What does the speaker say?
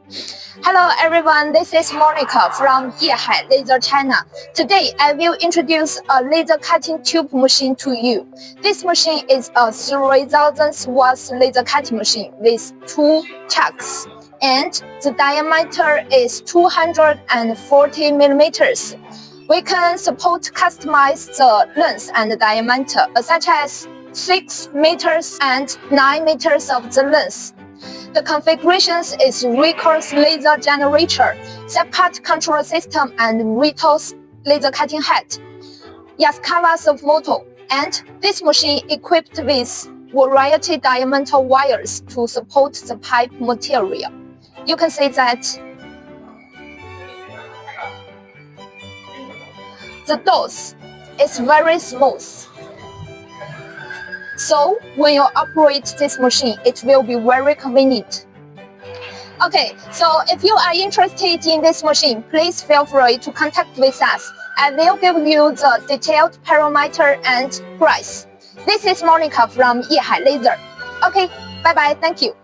Hello everyone, this is Monica from Yihai Laser China. Today I will introduce a laser cutting tube machine to you. This machine is a 3000 watts laser cutting machine with 2 chucks, and the diameter is 240 millimeters. We can support customize the length and diameter, such as 6 meters and 9 meters of the length. The configurations is recourse laser generator, step-cut control system, and Ritos laser cutting head, Yaskawa servo, and this machine equipped with variety diameter wires to support the pipe material. You can see that the dose is very smooth. So when you operate this machine, it will be very convenient. Okay, so if you are interested in this machine, please feel free to contact with us. I will give you the detailed parameter and price. This is Monica from Yihai Laser. Okay, bye-bye, thank you.